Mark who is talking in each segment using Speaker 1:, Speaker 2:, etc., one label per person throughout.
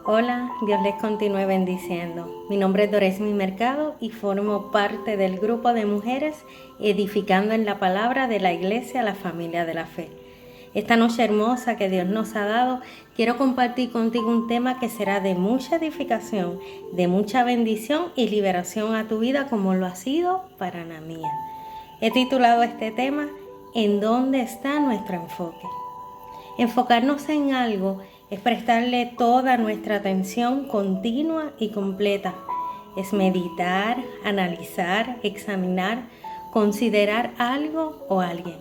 Speaker 1: Hola, Dios les continúe bendiciendo. Mi nombre es Doresmi Mercado y formo parte del grupo de mujeres edificando en la palabra de la Iglesia La Familia de la Fe. Esta noche hermosa que Dios nos ha dado, quiero compartir contigo un tema que será de mucha edificación, de mucha bendición y liberación a tu vida como lo ha sido para la mía. He titulado este tema, ¿En dónde está nuestro enfoque? Enfocarnos en algo es prestarle toda nuestra atención continua y completa. Es meditar, analizar, examinar, considerar algo o alguien.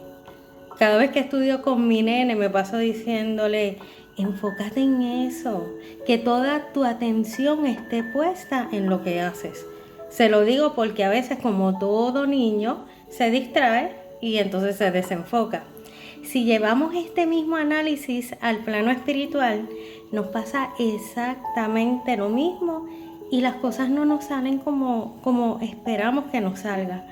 Speaker 1: Cada vez que estudio con mi nene me paso diciéndole, enfócate en eso, que toda tu atención esté puesta en lo que haces. Se lo digo porque a veces, como todo niño, se distrae y entonces se desenfoca. Si llevamos este mismo análisis al plano espiritual, nos pasa exactamente lo mismo y las cosas no nos salen como esperamos que nos salga.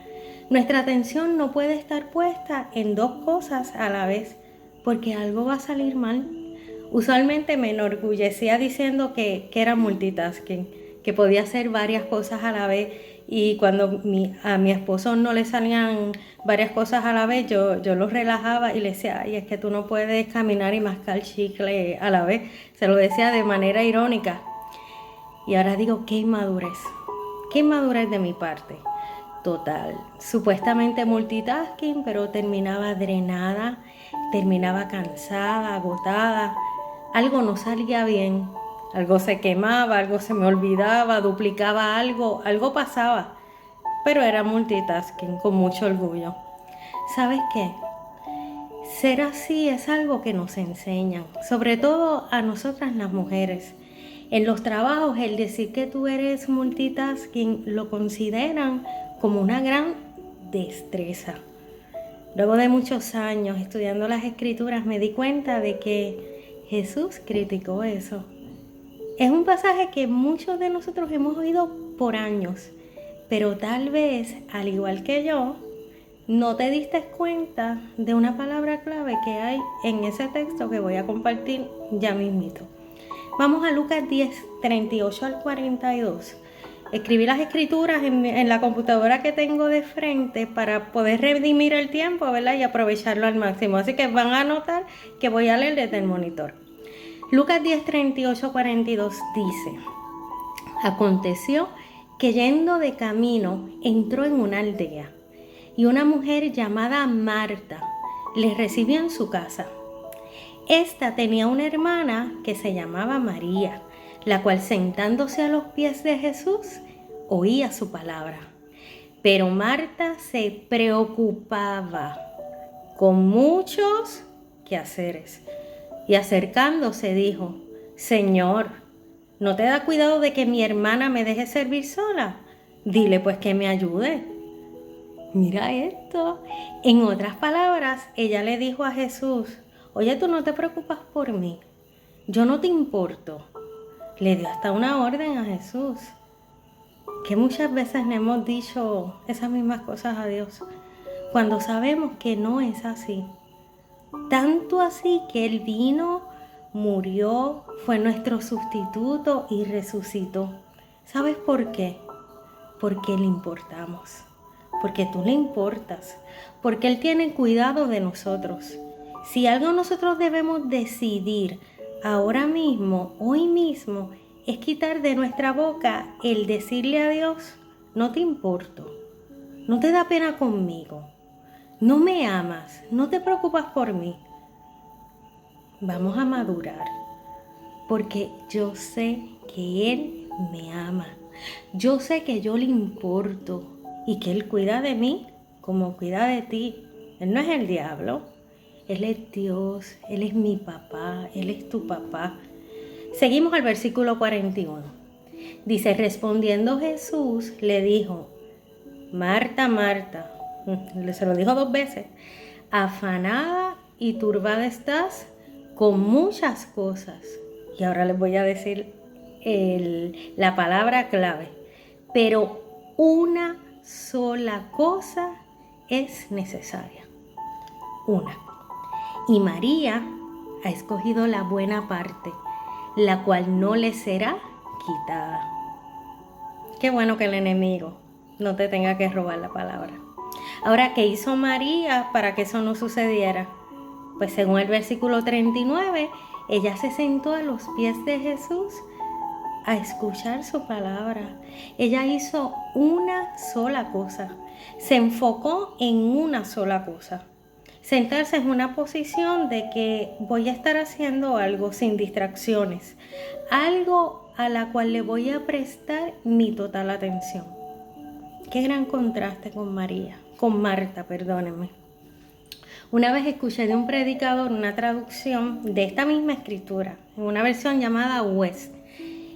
Speaker 1: Nuestra atención no puede estar puesta en dos cosas a la vez, porque algo va a salir mal. Usualmente me enorgullecía diciendo que era multitasking, que podía hacer varias cosas a la vez, y cuando a mi esposo no le salían varias cosas a la vez, yo lo relajaba y le decía, ay, es que tú no puedes caminar y mascar chicle a la vez. Se lo decía de manera irónica. Y ahora digo, qué inmadurez de mi parte. Total, supuestamente multitasking, pero terminaba drenada, terminaba cansada, agotada. Algo no salía bien, algo se quemaba, algo se me olvidaba, duplicaba algo pasaba. Pero era multitasking con mucho orgullo. ¿Sabes qué? Ser así es algo que nos enseñan, sobre todo a nosotras las mujeres. En los trabajos, el decir que tú eres multitasking lo consideran como una gran destreza. Luego de muchos años estudiando las escrituras me di cuenta de que Jesús criticó eso. Es un pasaje que muchos de nosotros hemos oído por años, pero tal vez, al igual que yo, no te diste cuenta de una palabra clave que hay en ese texto que voy a compartir ya mismito. Vamos a Lucas 10, 38 al 42. Escribí las escrituras en la computadora que tengo de frente para poder redimir el tiempo, ¿verdad? Y aprovecharlo al máximo. Así que van a notar que voy a leer desde el monitor. Lucas 10, 38, 42 dice, aconteció que yendo de camino entró en una aldea y una mujer llamada Marta le recibió en su casa. Esta tenía una hermana que se llamaba María, la cual sentándose a los pies de Jesús oía su palabra. Pero Marta se preocupaba con muchos quehaceres y acercándose dijo, Señor, ¿no te da cuidado de que mi hermana me deje servir sola? Dile pues que me ayude. Mira esto. En otras palabras, ella le dijo a Jesús, oye, tú no te preocupas por mí, yo no te importo. Le dio hasta una orden a Jesús, que muchas veces le hemos dicho esas mismas cosas a Dios, cuando sabemos que no es así. Tanto así que Él vino, murió, fue nuestro sustituto y resucitó. ¿Sabes por qué? Porque le importamos, porque tú le importas, porque Él tiene cuidado de nosotros. Si algo nosotros debemos decidir ahora mismo, hoy mismo, es quitar de nuestra boca el decirle a Dios, no te importo, no te da pena conmigo, no me amas, no te preocupas por mí. Vamos a madurar, porque yo sé que Él me ama. Yo sé que yo le importo y que Él cuida de mí como cuida de ti. Él no es el diablo, Él es Dios, Él es mi papá, Él es tu papá. Seguimos al versículo 41. Dice, respondiendo Jesús le dijo, Marta, Marta, se lo dijo 2 veces, afanada y turbada estás con muchas cosas. Y ahora les voy a decir la palabra clave. Pero una sola cosa es necesaria. Una. Y María ha escogido la buena parte, la cual no le será quitada. Qué bueno que el enemigo no te tenga que robar la palabra. Ahora, ¿qué hizo María para que eso no sucediera? Pues según el versículo 39, ella se sentó a los pies de Jesús a escuchar su palabra. Ella hizo una sola cosa, se enfocó en una sola cosa. Sentarse es una posición de que voy a estar haciendo algo sin distracciones, algo a la cual le voy a prestar mi total atención. Qué gran contraste con Marta, perdónenme. Una vez escuché de un predicador una traducción de esta misma escritura, en una versión llamada West.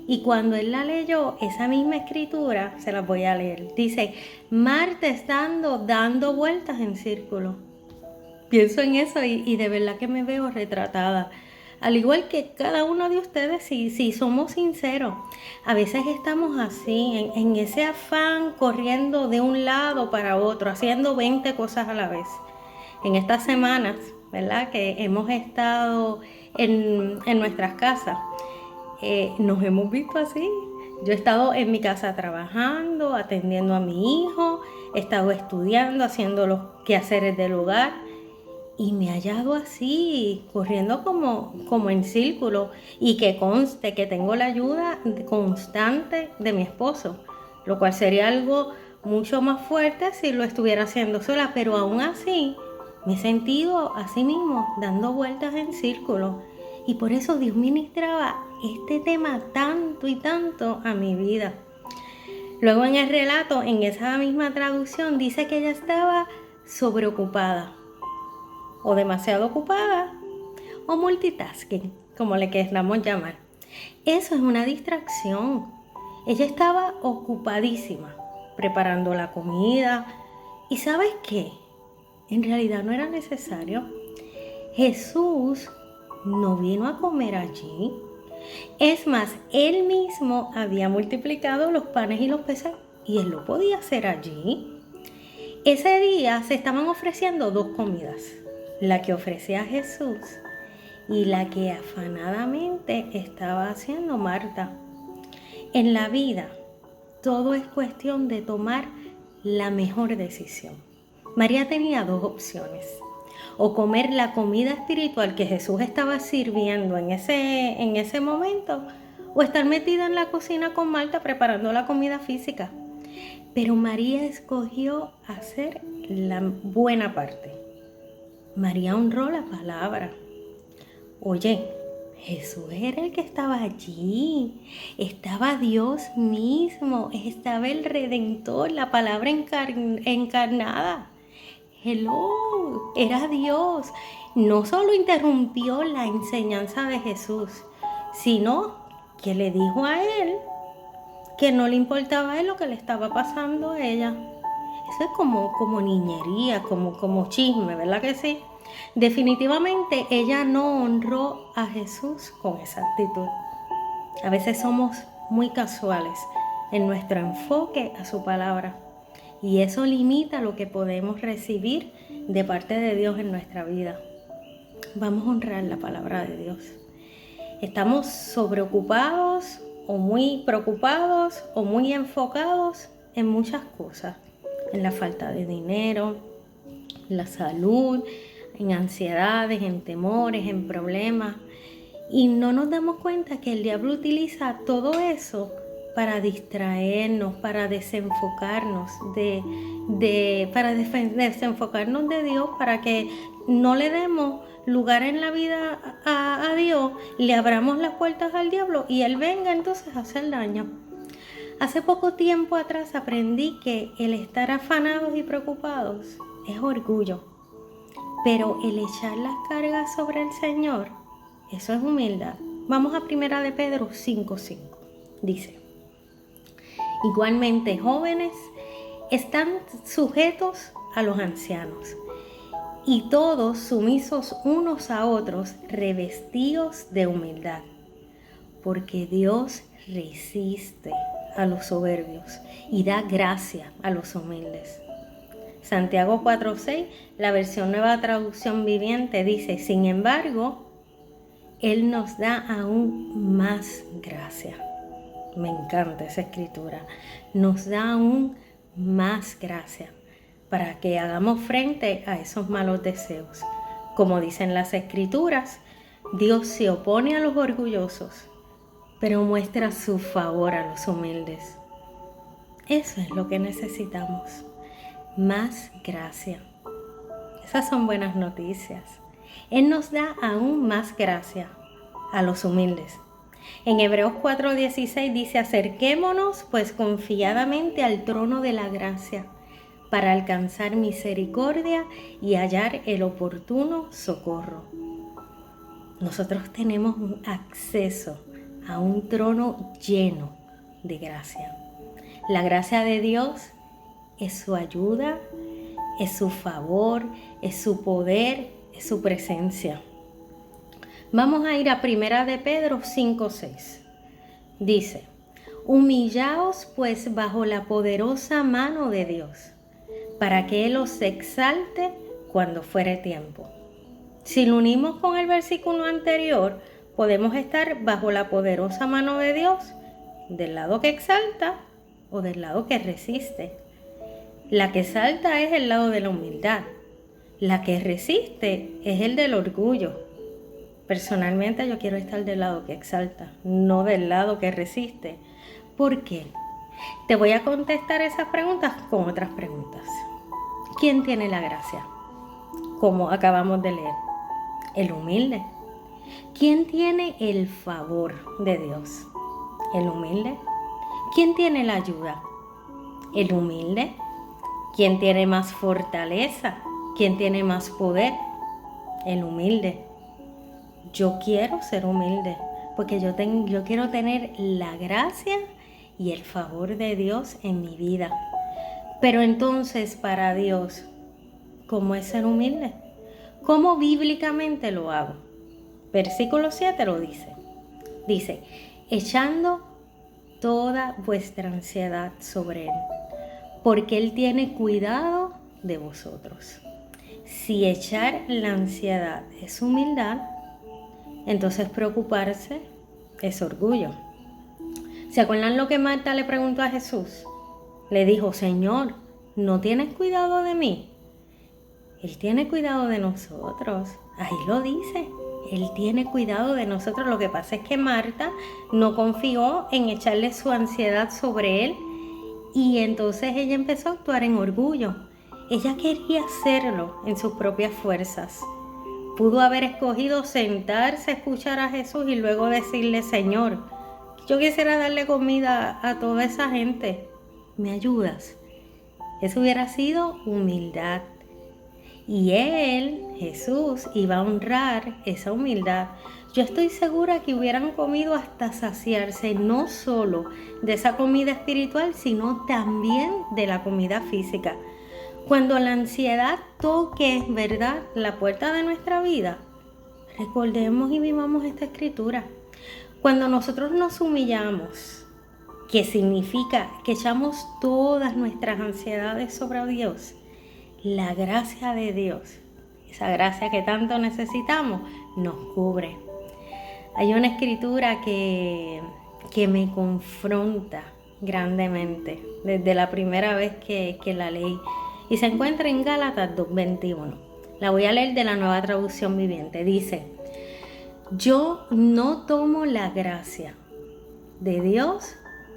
Speaker 1: Y cuando él la leyó, esa misma escritura, se la voy a leer. Dice, Marta estando dando vueltas en círculo. Pienso en eso y de verdad que me veo retratada. Al igual que cada uno de ustedes, si somos sinceros, a veces estamos así, en ese afán, corriendo de un lado para otro, haciendo 20 cosas a la vez. En estas semanas, ¿verdad?, que hemos estado en nuestras casas, nos hemos visto así. Yo he estado en mi casa trabajando, atendiendo a mi hijo, he estado estudiando, haciendo los quehaceres del hogar y me he hallado así, corriendo como en círculo, y que conste que tengo la ayuda constante de mi esposo, lo cual sería algo mucho más fuerte si lo estuviera haciendo sola, pero aún así me he sentido así mismo, dando vueltas en círculo. Y por eso Dios ministraba este tema tanto y tanto a mi vida. Luego en el relato, en esa misma traducción, dice que ella estaba sobreocupada, o demasiado ocupada, o multitasking, como le queramos llamar. Eso es una distracción. Ella estaba ocupadísima, preparando la comida. ¿Y sabes qué? En realidad no era necesario. Jesús no vino a comer allí. Es más, él mismo había multiplicado los panes y los peces y él lo podía hacer allí. Ese día se estaban ofreciendo dos comidas, la que ofrecía Jesús y la que afanadamente estaba haciendo Marta. En la vida, todo es cuestión de tomar la mejor decisión. María tenía dos opciones: o comer la comida espiritual que Jesús estaba sirviendo en ese momento, o estar metida en la cocina con Marta preparando la comida física. Pero María escogió hacer la buena parte. María honró la palabra. Oye, Jesús era el que estaba allí, estaba Dios mismo, estaba el Redentor, la palabra encarnada. Hello, era Dios. No solo interrumpió la enseñanza de Jesús, sino que le dijo a él que no le importaba a él lo que le estaba pasando a ella. Eso es como niñería, como chisme, ¿verdad que sí? Definitivamente ella no honró a Jesús con esa actitud. A veces somos muy casuales en nuestro enfoque a su palabra. Y eso limita lo que podemos recibir de parte de Dios en nuestra vida. Vamos a honrar la palabra de Dios. Estamos sobreocupados o muy preocupados o muy enfocados en muchas cosas. En la falta de dinero, en la salud, en ansiedades, en temores, en problemas. Y no nos damos cuenta que el diablo utiliza todo eso para distraernos, para desenfocarnos desenfocarnos de Dios, para que no le demos lugar en la vida a Dios, le abramos las puertas al diablo y él venga entonces a hacer daño. Hace poco tiempo atrás aprendí que el estar afanados y preocupados es orgullo, pero el echar las cargas sobre el Señor, eso es humildad. Vamos a 1 de Pedro 5:5. Dice: igualmente, jóvenes, están sujetos a los ancianos, y todos sumisos unos a otros, revestidos de humildad, porque Dios resiste a los soberbios y da gracia a los humildes. Santiago 4:6, la versión Nueva Traducción Viviente, dice: sin embargo, Él nos da aún más gracia. Me encanta esa escritura. Nos da aún más gracia para que hagamos frente a esos malos deseos. Como dicen las escrituras, Dios se opone a los orgullosos, pero muestra su favor a los humildes. Eso es lo que necesitamos, más gracia. Esas son buenas noticias. Él nos da aún más gracia a los humildes. En Hebreos 4:16 dice: acerquémonos pues confiadamente al trono de la gracia para alcanzar misericordia y hallar el oportuno socorro. Nosotros tenemos acceso a un trono lleno de gracia. La gracia de Dios es su ayuda, es su favor, es su poder, es su presencia. Vamos a ir a 1 de Pedro 5:6. Dice: humillaos pues bajo la poderosa mano de Dios, para que Él os exalte cuando fuere tiempo. Si lo unimos con el versículo anterior, podemos estar bajo la poderosa mano de Dios, del lado que exalta o del lado que resiste. La que exalta es el lado de la humildad. La que resiste es el del orgullo. Personalmente yo quiero estar del lado que exalta, no del lado que resiste. ¿Por qué? Te voy a contestar esas preguntas con otras preguntas. ¿Quién tiene la gracia? Como acabamos de leer, el humilde. ¿Quién tiene el favor de Dios? El humilde. ¿Quién tiene la ayuda? El humilde. ¿Quién tiene más fortaleza? ¿Quién tiene más poder? El humilde. Yo quiero ser humilde porque yo quiero tener la gracia y el favor de Dios en mi vida. Pero entonces, para Dios, ¿cómo es ser humilde? ¿Cómo bíblicamente lo hago? Versículo 7 lo dice. Dice: echando toda vuestra ansiedad sobre Él, porque Él tiene cuidado de vosotros. Si echar la ansiedad es humildad, entonces preocuparse es orgullo. ¿Se acuerdan lo que Marta le preguntó a Jesús? Le dijo: Señor, ¿no tienes cuidado de mí? Él tiene cuidado de nosotros. Ahí lo dice. Él tiene cuidado de nosotros. Lo que pasa es que Marta no confió en echarle su ansiedad sobre Él y entonces ella empezó a actuar en orgullo. Ella quería hacerlo en sus propias fuerzas. Pudo haber escogido sentarse a escuchar a Jesús y luego decirle: Señor, yo quisiera darle comida a toda esa gente. ¿Me ayudas? Eso hubiera sido humildad. Y Él, Jesús, iba a honrar esa humildad. Yo estoy segura que hubieran comido hasta saciarse, no solo de esa comida espiritual, sino también de la comida física. Cuando la ansiedad toque, ¿verdad?, la puerta de nuestra vida, recordemos y vivamos esta escritura. Cuando nosotros nos humillamos, que significa que echamos todas nuestras ansiedades sobre Dios, la gracia de Dios, esa gracia que tanto necesitamos, nos cubre. Hay una escritura que me confronta grandemente desde la primera vez que la leí y se encuentra en Gálatas 2:21. La voy a leer de la Nueva Traducción Viviente. Dice: yo no tomo la gracia de Dios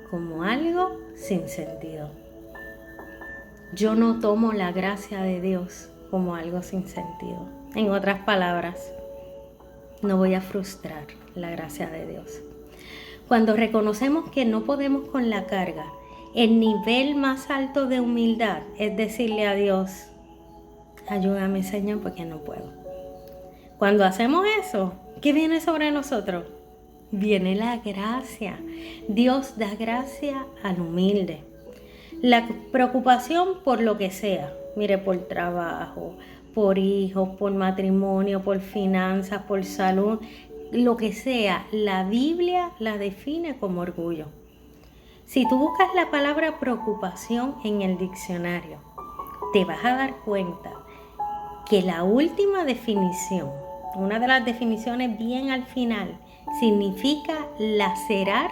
Speaker 1: como algo sin sentido. Yo no tomo la gracia de Dios como algo sin sentido. En otras palabras, no voy a frustrar la gracia de Dios. Cuando reconocemos que no podemos con la carga, el nivel más alto de humildad es decirle a Dios: ayúdame, Señor, porque no puedo. Cuando hacemos eso, ¿qué viene sobre nosotros? Viene la gracia. Dios da gracia al humilde. La preocupación por lo que sea, mire, por trabajo, por hijos, por matrimonio, por finanzas, por salud, lo que sea, la Biblia la define como orgullo. Si tú buscas la palabra preocupación en el diccionario, te vas a dar cuenta que la última definición una de las definiciones bien al final, significa lacerar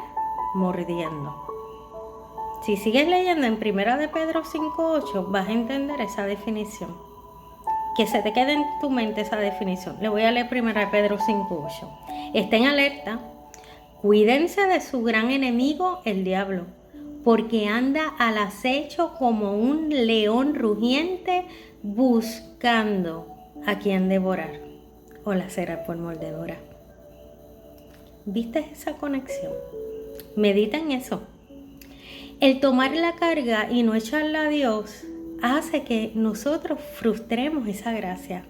Speaker 1: mordiendo. Si sigues leyendo en 1 de Pedro 5:8, vas a entender esa definición. Que se te quede en tu mente esa definición. Le voy a leer 1 de Pedro 5:8. Estén alerta, cuídense de su gran enemigo, el diablo, porque anda al acecho como un león rugiente buscando a quien devorar o lacerar por mordedura. ¿Viste esa conexión? Medita en eso. El tomar la carga y no echarla a Dios hace que nosotros frustremos esa gracia.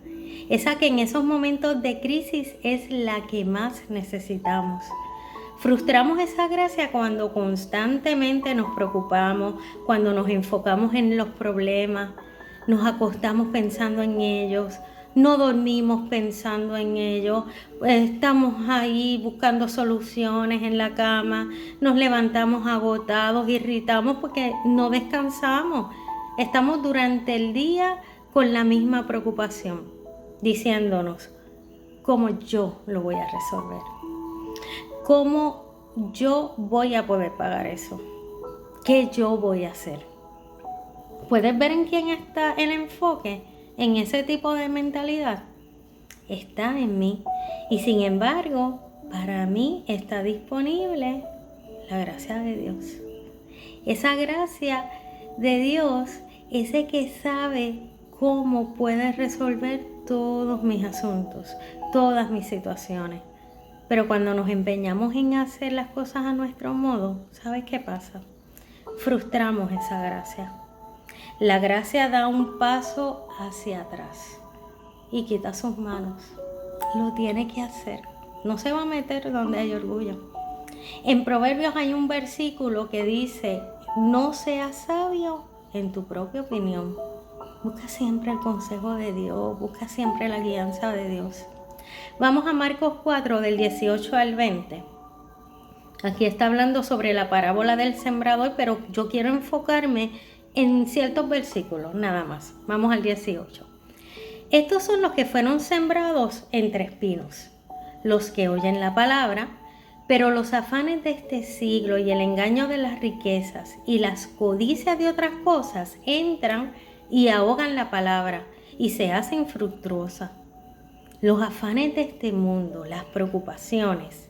Speaker 1: Esa que en esos momentos de crisis es la que más necesitamos. Frustramos esa gracia cuando constantemente nos preocupamos, cuando nos enfocamos en los problemas, nos acostamos pensando en ellos, no dormimos pensando en ellos, estamos ahí buscando soluciones en la cama, nos levantamos agotados, irritados porque no descansamos. Estamos durante el día con la misma preocupación, diciéndonos cómo yo lo voy a resolver, cómo yo voy a poder pagar eso, qué yo voy a hacer. ¿Puedes ver en quién está el enfoque? En ese tipo de mentalidad está en mí. Y sin embargo, para mí está disponible la gracia de Dios. Esa gracia de Dios, ese que sabe cómo puede resolver todos mis asuntos, todas mis situaciones. Pero cuando nos empeñamos en hacer las cosas a nuestro modo, ¿sabes qué pasa? Frustramos esa gracia. La gracia da un paso hacia atrás y quita sus manos. Lo tiene que hacer. No se va a meter donde hay orgullo. En Proverbios hay un versículo que dice: no seas sabio en tu propia opinión. Busca siempre el consejo de Dios. Busca siempre la guianza de Dios. Vamos a Marcos 4, del 18 al 20. Aquí está hablando sobre la parábola del sembrador, pero yo quiero enfocarme en ciertos versículos, nada más. Vamos al 18. Estos son los que fueron sembrados entre espinos, los que oyen la palabra, pero los afanes de este siglo y el engaño de las riquezas y las codicias de otras cosas entran y ahogan la palabra y se hacen infructuosa. Los afanes de este mundo, las preocupaciones,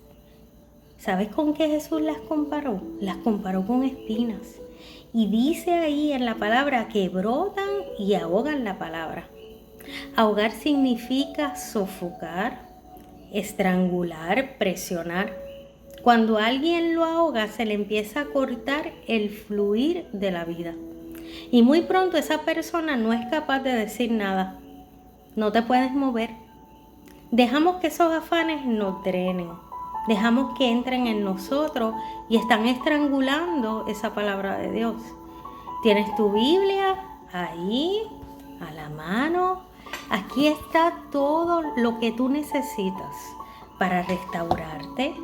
Speaker 1: ¿sabes con qué Jesús las comparó? Las comparó con espinas. Y dice ahí en la palabra que brotan y ahogan la palabra. Ahogar significa sofocar, estrangular, presionar. Cuando alguien lo ahoga, se le empieza a cortar el fluir de la vida. Y muy pronto esa persona no es capaz de decir nada. No te puedes mover. Dejamos que esos afanes nos drenen. Dejamos que entren en nosotros y están estrangulando esa palabra de Dios. ¿Tienes tu Biblia ahí, a la mano? Aquí está todo lo que tú necesitas para restaurarte,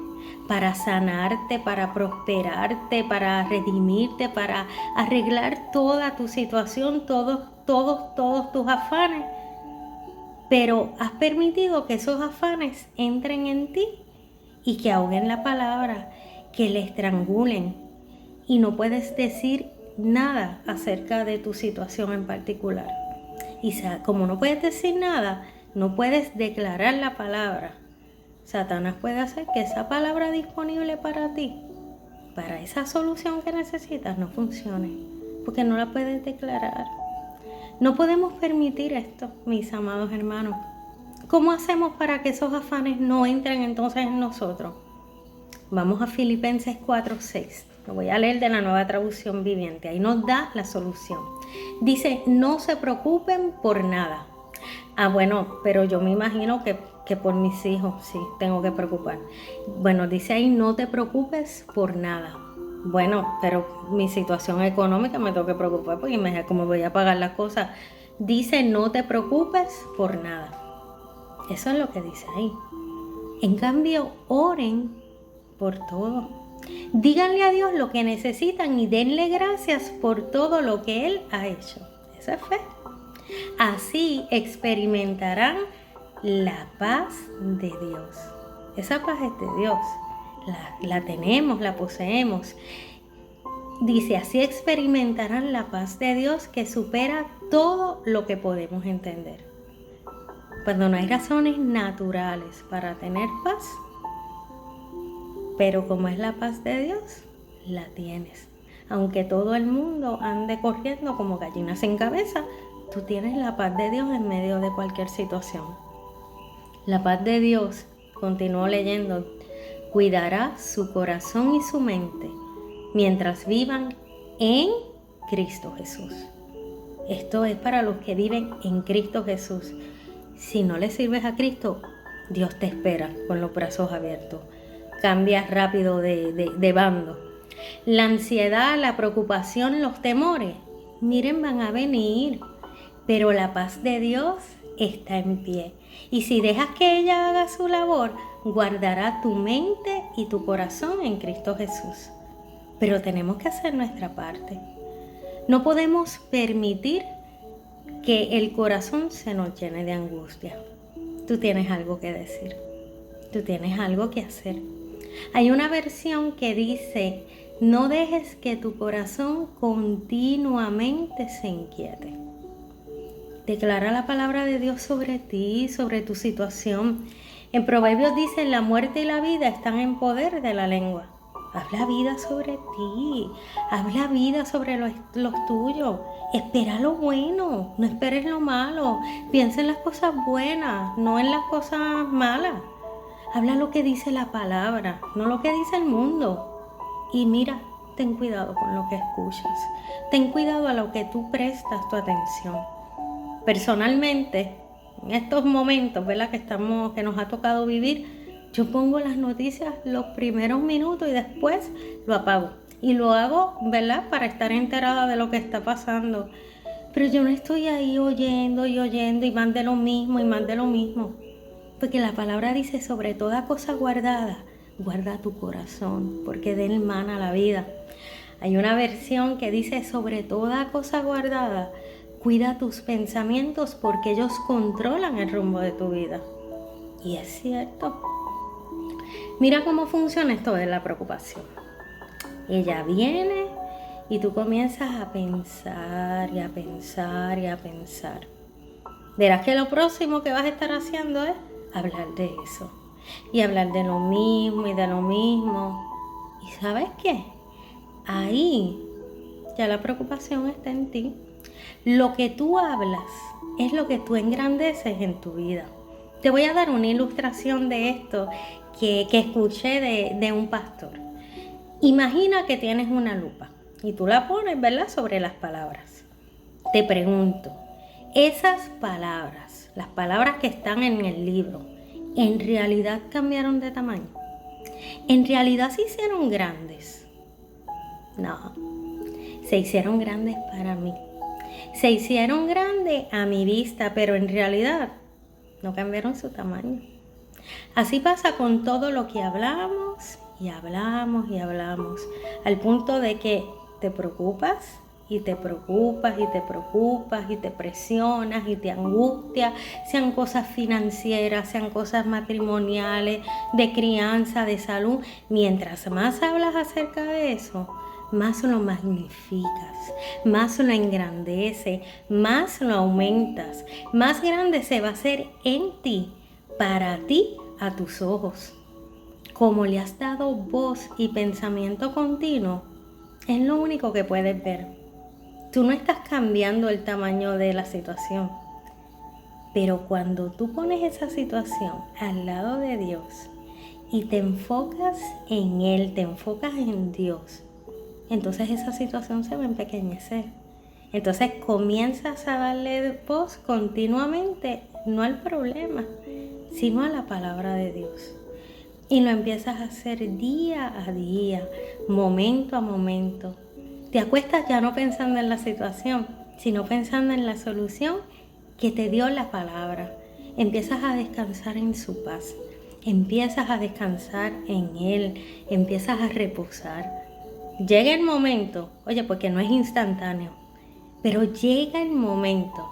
Speaker 1: para sanarte, para prosperarte, para redimirte, para arreglar toda tu situación, todos tus afanes. Pero has permitido que esos afanes entren en ti y que ahoguen la palabra, que le estrangulen, y no puedes decir nada acerca de tu situación en particular. Y como no puedes decir nada, no puedes declarar la palabra. Satanás puede hacer que esa palabra disponible para ti, para esa solución que necesitas, no funcione, porque no la puedes declarar. No podemos permitir esto, mis amados hermanos. ¿Cómo hacemos para que esos afanes no entren entonces en nosotros? Vamos a Filipenses 4:6. Lo voy a leer de la Nueva Traducción Viviente. Ahí nos da la solución. Dice: no se preocupen por nada. Bueno, pero yo me imagino que por mis hijos sí tengo que preocupar. Bueno, dice ahí: no te preocupes por nada. Bueno, pero mi situación económica me tengo que preocupar porque imagínate cómo voy a pagar las cosas. Dice: no te preocupes por nada. Eso es lo que dice ahí. En cambio, oren por todo. Díganle a Dios lo que necesitan y denle gracias por todo lo que Él ha hecho. Esa es fe. Así experimentarán la paz de Dios. Esa paz es de Dios. La tenemos, la poseemos. Dice, así experimentarán la paz de Dios que supera todo lo que podemos entender. Cuando no hay razones naturales para tener paz, pero como es la paz de Dios, la tienes. Aunque todo el mundo ande corriendo como gallinas sin cabeza, tú tienes la paz de Dios en medio de cualquier situación. La paz de Dios, continuó leyendo, cuidará su corazón y su mente mientras vivan en Cristo Jesús. Esto es para los que viven en Cristo Jesús. Si no le sirves a Cristo, Dios te espera con los brazos abiertos. Cambia rápido de bando. La ansiedad, la preocupación, los temores, miren, van a venir, pero la paz de Dios está en pie. Y si dejas que ella haga su labor, guardará tu mente y tu corazón en Cristo Jesús. Pero tenemos que hacer nuestra parte. No podemos permitir que el corazón se nos llene de angustia. Tú tienes algo que decir. Tú tienes algo que hacer. Hay una versión que dice, no dejes que tu corazón continuamente se inquiete. Declara la palabra de Dios sobre ti, sobre tu situación. En Proverbios dice, la muerte y la vida están en poder de la lengua. Habla vida sobre ti, habla vida sobre los tuyos. Espera lo bueno, no esperes lo malo. Piensa en las cosas buenas, no en las cosas malas. Habla lo que dice la palabra, no lo que dice el mundo. Y mira, ten cuidado con lo que escuchas. Ten cuidado a lo que tú prestas tu atención. Personalmente, en estos momentos, ¿verdad?, que nos ha tocado vivir, yo pongo las noticias los primeros minutos y después lo apago. Y lo hago, ¿verdad?, para estar enterada de lo que está pasando. Pero yo no estoy ahí oyendo y más de lo mismo y más de lo mismo. Porque la palabra dice, sobre toda cosa guardada, guarda tu corazón, porque de él mana la vida. Hay una versión que dice, sobre toda cosa guardada, cuida tus pensamientos porque ellos controlan el rumbo de tu vida. Y es cierto. Mira cómo funciona esto de la preocupación. Ella viene y tú comienzas a pensar y a pensar y a pensar. Verás que lo próximo que vas a estar haciendo es hablar de eso. Y hablar de lo mismo y de lo mismo. ¿Y sabes qué? Ahí ya la preocupación está en ti. Lo que tú hablas es lo que tú engrandeces en tu vida. Te voy a dar una ilustración de esto que escuché de un pastor. Imagina que tienes una lupa y tú la pones, ¿verdad?, sobre las palabras. Te pregunto, esas palabras, las palabras que están en el libro, ¿en realidad cambiaron de tamaño? ¿En realidad se hicieron grandes? No, se hicieron grandes para mí. Se hicieron grandes a mi vista, pero en realidad no cambiaron su tamaño. Así pasa con todo lo que hablamos y hablamos y hablamos, al punto de que te preocupas y te preocupas y te preocupas y te presionas y te angustias, sean cosas financieras, sean cosas matrimoniales, de crianza, de salud. Mientras más hablas acerca de eso, más lo magnificas, más lo engrandeces, más lo aumentas, más grande se va a hacer en ti, para ti, a tus ojos. Como le has dado voz y pensamiento continuo, es lo único que puedes ver. Tú no estás cambiando el tamaño de la situación, pero cuando tú pones esa situación al lado de Dios y te enfocas en Él, te enfocas en Dios, entonces esa situación se va a empequeñecer. Entonces comienzas a darle voz continuamente, no al problema, sino a la palabra de Dios. Y lo empiezas a hacer día a día, momento a momento. Te acuestas ya no pensando en la situación, sino pensando en la solución que te dio la palabra. Empiezas a descansar en su paz. Empiezas a descansar en Él. Empiezas a reposar. Llega el momento, oye, porque no es instantáneo, pero llega el momento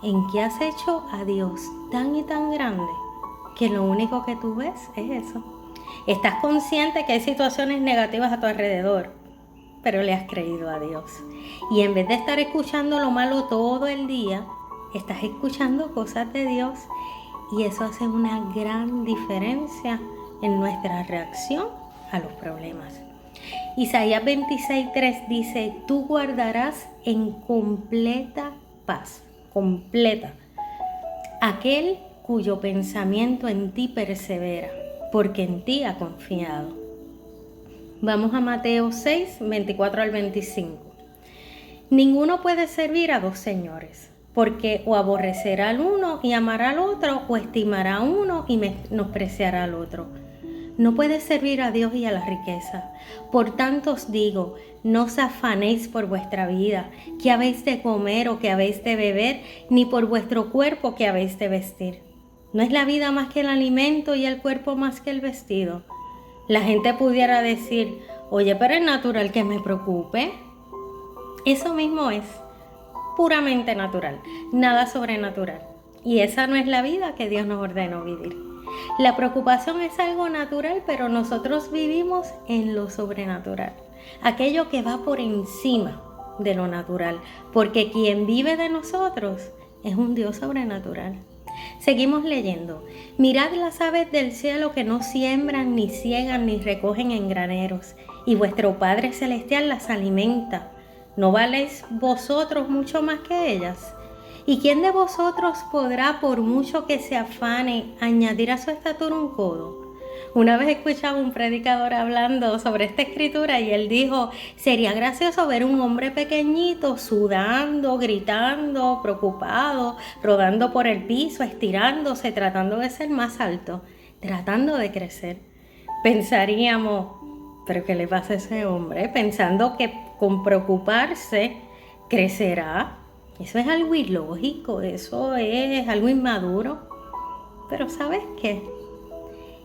Speaker 1: en que has hecho a Dios tan y tan grande que lo único que tú ves es eso. Estás consciente que hay situaciones negativas a tu alrededor, pero le has creído a Dios. Y en vez de estar escuchando lo malo todo el día, estás escuchando cosas de Dios, y eso hace una gran diferencia en nuestra reacción a los problemas. Isaías 26:3 dice: tú guardarás en completa paz, completa, aquel cuyo pensamiento en ti persevera, porque en ti ha confiado. Vamos a Mateo 6:24-25. Ninguno puede servir a dos señores, porque o aborrecerá al uno y amará al otro, o estimará a uno y menospreciará al otro. No puede servir a Dios y a la riqueza. Por tanto os digo, no os afanéis por vuestra vida, qué habéis de comer o qué habéis de beber, ni por vuestro cuerpo, qué habéis de vestir. ¿No es la vida más que el alimento y el cuerpo más que el vestido? La gente pudiera decir: oye, pero es natural que me preocupe. Eso mismo es, puramente natural, nada sobrenatural. Y esa no es la vida que Dios nos ordenó vivir. La preocupación es algo natural, pero nosotros vivimos en lo sobrenatural, aquello que va por encima de lo natural, porque quien vive de nosotros es un Dios sobrenatural. Seguimos leyendo. Mirad las aves del cielo, que no siembran, ni siegan, ni recogen en graneros, y vuestro Padre Celestial las alimenta. ¿No valéis vosotros mucho más que ellas? ¿Y quién de vosotros podrá, por mucho que se afane, añadir a su estatura un codo? Una vez escuchaba un predicador hablando sobre esta escritura y él dijo: sería gracioso ver un hombre pequeñito sudando, gritando, preocupado, rodando por el piso, estirándose, tratando de ser más alto, tratando de crecer. Pensaríamos: ¿pero qué le pasa a ese hombre? Pensando que con preocuparse crecerá. Eso es algo ilógico, eso es algo inmaduro. Pero ¿sabes qué?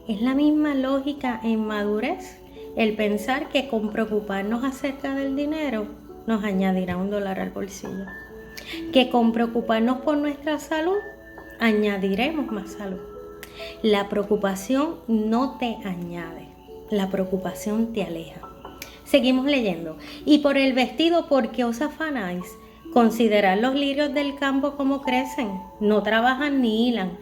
Speaker 1: Es la misma lógica en madurez el pensar que con preocuparnos acerca del dinero nos añadirá $1 al bolsillo. Que con preocuparnos por nuestra salud añadiremos más salud. La preocupación no te añade, la preocupación te aleja. Seguimos leyendo. Y por el vestido, ¿por qué os afanáis? Considerad los lirios del campo como crecen, no trabajan ni hilan.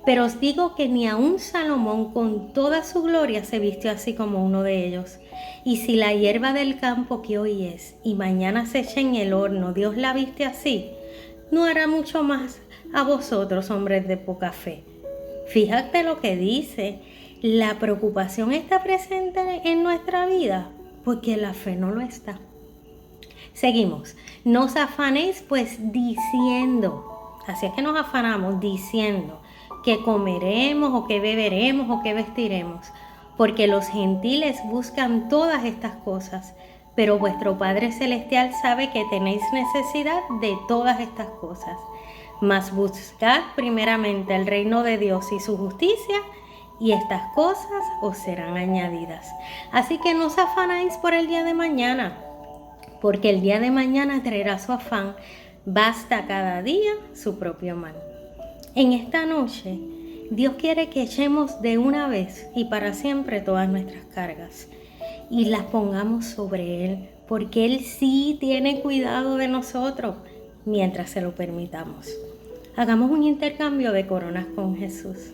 Speaker 1: Pero os digo que ni aun Salomón con toda su gloria se vistió así como uno de ellos. Y si la hierba del campo que hoy es y mañana se echa en el horno, Dios la viste así, ¿no hará mucho más a vosotros, hombres de poca fe? Fíjate lo que dice. La preocupación está presente en nuestra vida porque la fe no lo está. Seguimos. No os afanéis pues diciendo, así es que nos afanamos diciendo, que comeremos o que beberemos o que vestiremos, porque los gentiles buscan todas estas cosas, pero vuestro Padre Celestial sabe que tenéis necesidad de todas estas cosas. Mas buscad primeramente el reino de Dios y su justicia, y estas cosas os serán añadidas. Así que no os afanáis por el día de mañana, porque el día de mañana traerá su afán. Basta cada día su propio mal. En esta noche, Dios quiere que echemos de una vez y para siempre todas nuestras cargas y las pongamos sobre Él, porque Él sí tiene cuidado de nosotros mientras se lo permitamos. Hagamos un intercambio de coronas con Jesús.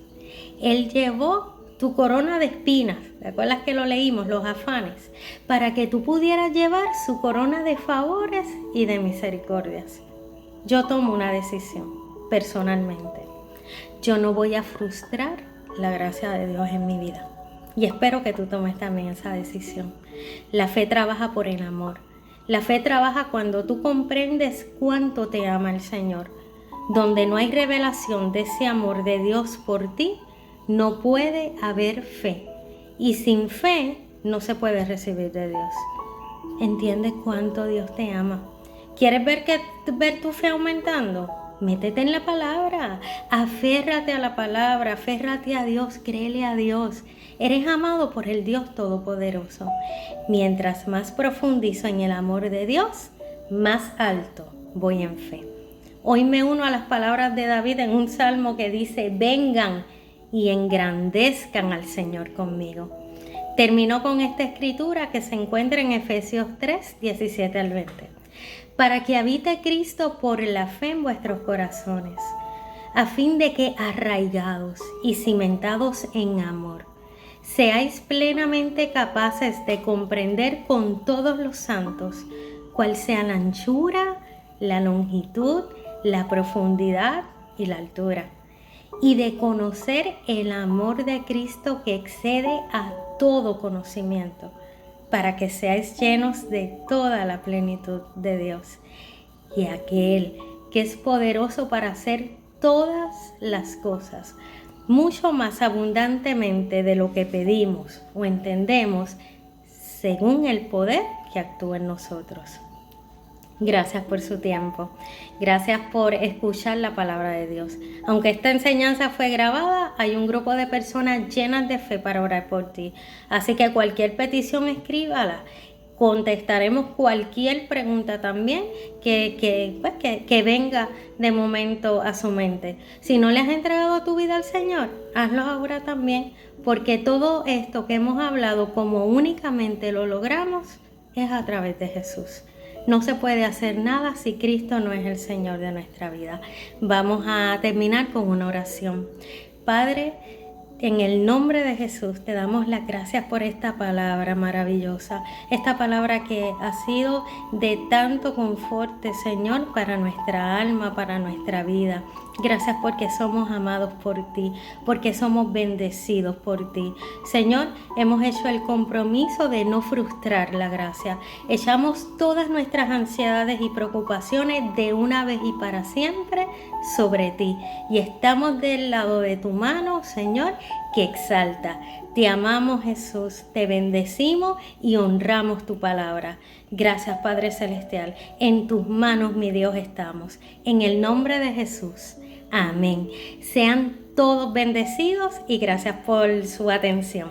Speaker 1: Él llevó tu corona de espinas, ¿te acuerdas que lo leímos? Los afanes, para que tú pudieras llevar su corona de favores y de misericordias. Yo tomo una decisión personalmente. Yo no voy a frustrar la gracia de Dios en mi vida. Y espero que tú tomes también esa decisión. La fe trabaja por el amor. La fe trabaja cuando tú comprendes cuánto te ama el Señor. Donde no hay revelación de ese amor de Dios por ti, no puede haber fe. Y sin fe no se puede recibir de Dios. ¿Entiendes cuánto Dios te ama? ¿Quieres ver tu fe aumentando? Métete en la palabra, aférrate a la palabra, aférrate a Dios, créele a Dios. Eres amado por el Dios Todopoderoso. Mientras más profundizo en el amor de Dios, más alto voy en fe. Hoy me uno a las palabras de David en un salmo que dice: vengan y engrandezcan al Señor conmigo. Terminó con esta escritura que se encuentra en Efesios 3, 17 al 20. Para que habite Cristo por la fe en vuestros corazones, a fin de que arraigados y cimentados en amor, seáis plenamente capaces de comprender con todos los santos cuál sea la anchura, la longitud, la profundidad y la altura, y de conocer el amor de Cristo que excede a todo conocimiento, para que seáis llenos de toda la plenitud de Dios. Y aquel que es poderoso para hacer todas las cosas, mucho más abundantemente de lo que pedimos o entendemos, según el poder que actúa en nosotros. Gracias por su tiempo. Gracias por escuchar la palabra de Dios. Aunque esta enseñanza fue grabada, hay un grupo de personas llenas de fe para orar por ti. Así que cualquier petición, escríbala. Contestaremos cualquier pregunta también que venga de momento a su mente. Si no le has entregado tu vida al Señor, hazlo ahora también, porque todo esto que hemos hablado, como únicamente lo logramos, es a través de Jesús. No se puede hacer nada si Cristo no es el Señor de nuestra vida. Vamos a terminar con una oración. Padre, en el nombre de Jesús te damos las gracias por esta palabra maravillosa, esta palabra que ha sido de tanto confort, Señor, para nuestra alma, para nuestra vida. Gracias porque somos amados por ti, porque somos bendecidos por ti. Señor, hemos hecho el compromiso de no frustrar la gracia. Echamos todas nuestras ansiedades y preocupaciones de una vez y para siempre sobre ti. Y estamos del lado de tu mano, Señor, que exalta. Te amamos, Jesús, te bendecimos y honramos tu palabra. Gracias, Padre Celestial. En tus manos, mi Dios, estamos. En el nombre de Jesús. Amén. Sean todos bendecidos y gracias por su atención.